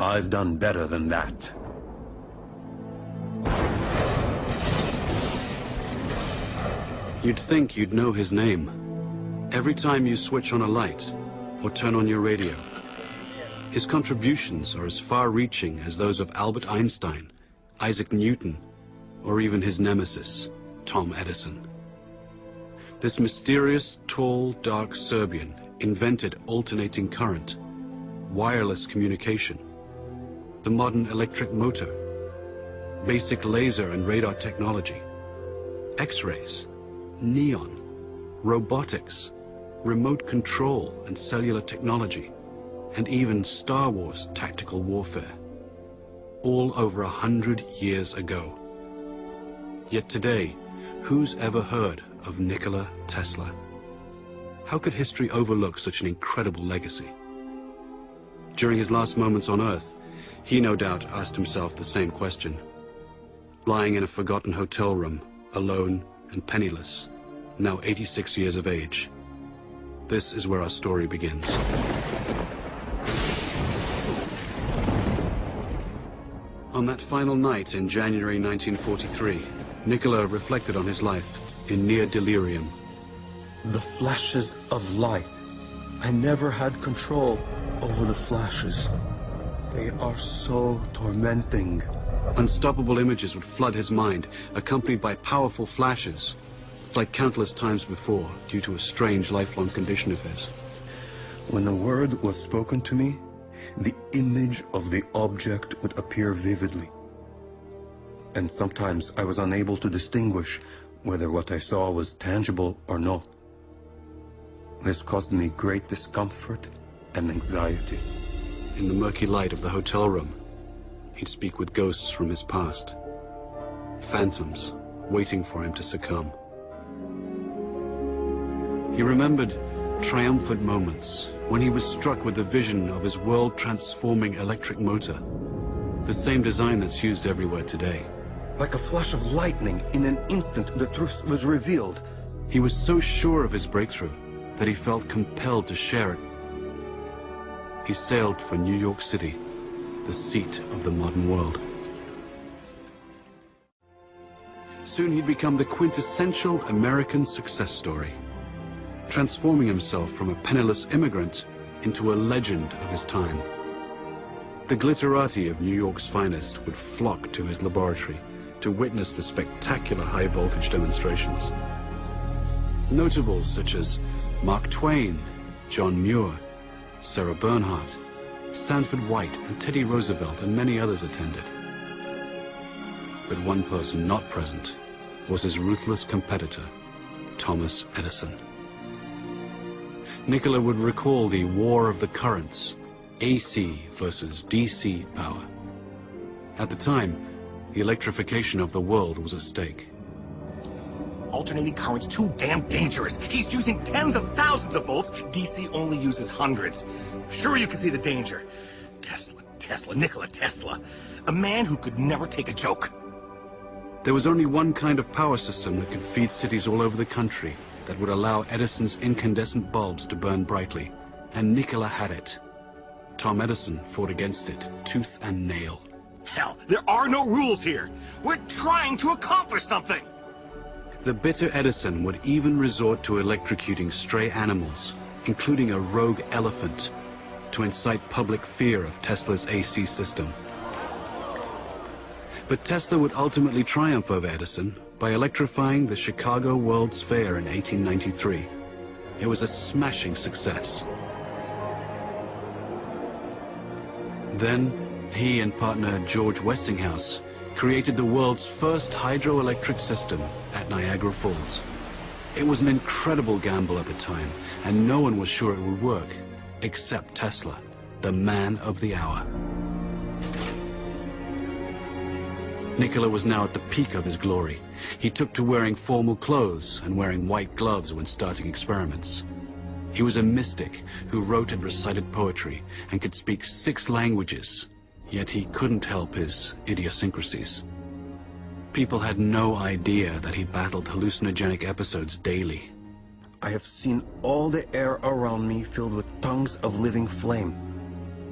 I've done better than that. You'd think you'd know his name. Every time you switch on a light or turn on your radio, his contributions are as far-reaching as those of Albert Einstein, Isaac Newton, or even his nemesis, Tom Edison. This mysterious, tall, dark Serbian invented alternating current, wireless communication, the modern electric motor, basic laser and radar technology, X-rays, neon, robotics, remote control and cellular technology, and even Star Wars tactical warfare, all over 100 years ago. Yet today, who's ever heard of Nikola Tesla? How could history overlook such an incredible legacy? During his last moments on Earth, he no doubt asked himself the same question. Lying in a forgotten hotel room, alone and penniless, now 86 years of age. This is where our story begins. On that final night in January 1943, Nikola reflected on his life in near delirium. The flashes of light. I never had control over the flashes. They are so tormenting. Unstoppable images would flood his mind, accompanied by powerful flashes, like countless times before, due to a strange lifelong condition of his. When a word was spoken to me, the image of the object would appear vividly. And sometimes I was unable to distinguish whether what I saw was tangible or not. This caused me great discomfort and anxiety. In the murky light of the hotel room, he'd speak with ghosts from his past, phantoms waiting for him to succumb. He remembered triumphant moments when he was struck with the vision of his world-transforming electric motor, the same design that's used everywhere today. Like a flash of lightning, in an instant the truth was revealed. He was so sure of his breakthrough that he felt compelled to share it. He sailed for New York City, the seat of the modern world. Soon he'd become the quintessential American success story, transforming himself from a penniless immigrant into a legend of his time. The glitterati of New York's finest would flock to his laboratory to witness the spectacular high-voltage demonstrations. Notables such as Mark Twain, John Muir, Sarah Bernhardt, Stanford White, and Teddy Roosevelt, and many others attended. But one person not present was his ruthless competitor, Thomas Edison. Nikola would recall the war of the currents, AC versus DC power. At the time, the electrification of the world was at stake. Alternating current's too damn dangerous. He's using tens of thousands of volts. DC only uses hundreds. Sure, you can see the danger. Nikola Tesla. A man who could never take a joke. There was only one kind of power system that could feed cities all over the country that would allow Edison's incandescent bulbs to burn brightly, and Nikola had it. Tom Edison fought against it, tooth and nail. Hell, there are no rules here. We're trying to accomplish something. The bitter Edison would even resort to electrocuting stray animals, including a rogue elephant, to incite public fear of Tesla's AC system. But Tesla would ultimately triumph over Edison by electrifying the Chicago World's Fair in 1893. It was a smashing success. Then, he and partner George Westinghouse created the world's first hydroelectric system at Niagara Falls. It was an incredible gamble at the time, and no one was sure it would work, except Tesla, the man of the hour. Nikola was now at the peak of his glory. He took to wearing formal clothes and wearing white gloves when starting experiments. He was a mystic who wrote and recited poetry and could speak 6 languages, yet he couldn't help his idiosyncrasies. People had no idea that he battled hallucinogenic episodes daily. I have seen all the air around me filled with tongues of living flame.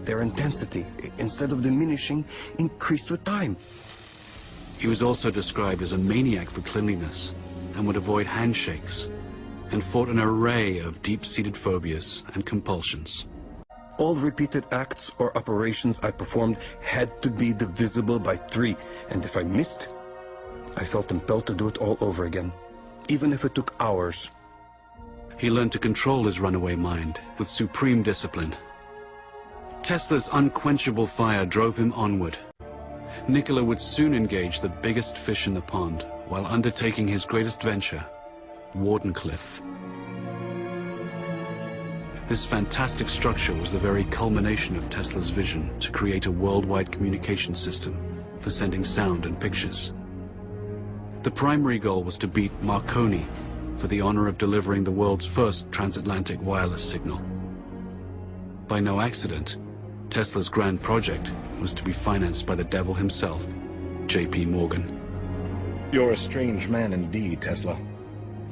their intensity, instead of diminishing, increased with time. He was also described as a maniac for cleanliness and would avoid handshakes and fought an array of deep-seated phobias and compulsions. All repeated acts or operations I performed had to be divisible by 3, and if I missed, I felt impelled to do it all over again, even if it took hours. He learned to control his runaway mind with supreme discipline. Tesla's unquenchable fire drove him onward. Nikola would soon engage the biggest fish in the pond while undertaking his greatest venture, Wardenclyffe. This fantastic structure was the very culmination of Tesla's vision to create a worldwide communication system for sending sound and pictures. The primary goal was to beat Marconi for the honor of delivering the world's first transatlantic wireless signal. By no accident, Tesla's grand project was to be financed by the devil himself, J.P. Morgan. You're a strange man indeed, Tesla.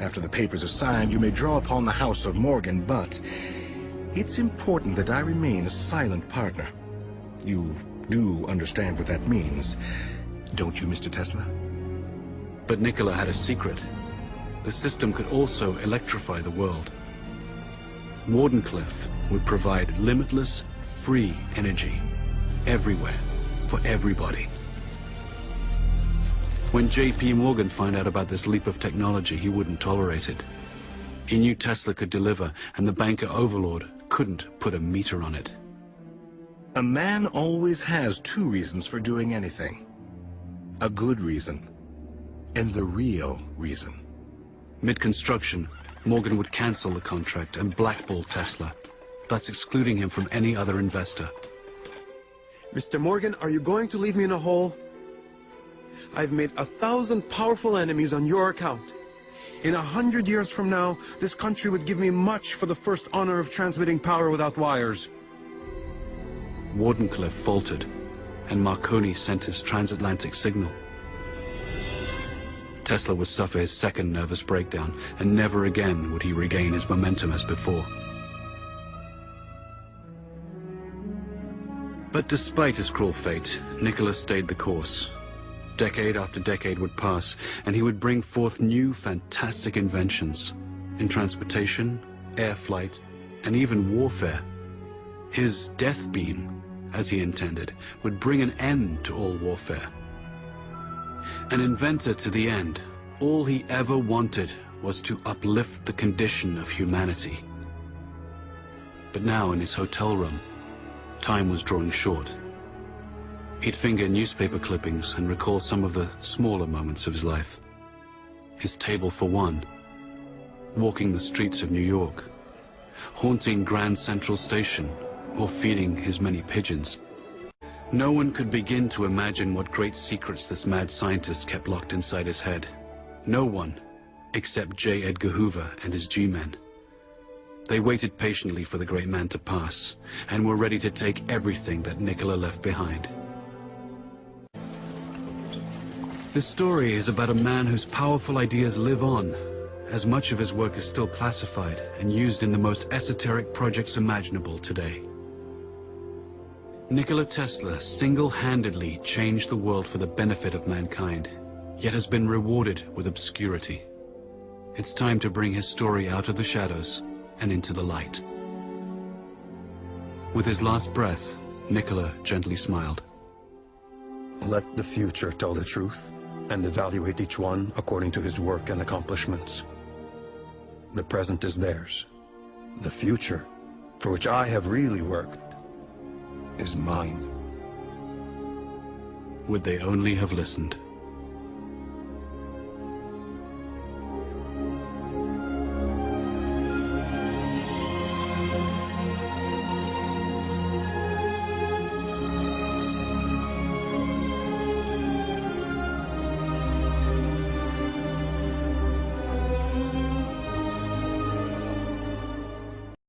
After the papers are signed, you may draw upon the House of Morgan, but it's important that I remain a silent partner. You do understand what that means, don't you, Mr. Tesla? But Nikola had a secret. The system could also electrify the world. Wardenclyffe would provide limitless, free energy, everywhere, for everybody. When J.P. Morgan found out about this leap of technology, he wouldn't tolerate it. He knew Tesla could deliver, and the banker overlord couldn't put a meter on it. A man always has 2 reasons for doing anything. A good reason, and the real reason. Mid-construction, Morgan would cancel the contract and blackball Tesla, thus excluding him from any other investor. Mr. Morgan, are you going to leave me in a hole? I've made 1,000 powerful enemies on your account. In 100 years from now, this country would give me much for the first honor of transmitting power without wires. Wardenclyffe faltered, and Marconi sent his transatlantic signal. Tesla would suffer his second nervous breakdown, and never again would he regain his momentum as before. But despite his cruel fate, Nikola stayed the course. Decade after decade would pass, and he would bring forth new fantastic inventions in transportation, air flight, and even warfare. His death beam, as he intended, would bring an end to all warfare. An inventor to the end, all he ever wanted was to uplift the condition of humanity. But now in his hotel room, time was drawing short. He'd finger newspaper clippings and recall some of the smaller moments of his life. His table for one, walking the streets of New York, haunting Grand Central Station, or feeding his many pigeons. No one could begin to imagine what great secrets this mad scientist kept locked inside his head. No one, except J. Edgar Hoover and his G-men. They waited patiently for the great man to pass, and were ready to take everything that Nikola left behind. This story is about a man whose powerful ideas live on, as much of his work is still classified and used in the most esoteric projects imaginable today. Nikola Tesla single-handedly changed the world for the benefit of mankind, yet has been rewarded with obscurity. It's time to bring his story out of the shadows and into the light. With his last breath, Nikola gently smiled. Let the future tell the truth, and evaluate each one according to his work and accomplishments. The present is theirs. The future, for which I have really worked, is mine. Would they only have listened?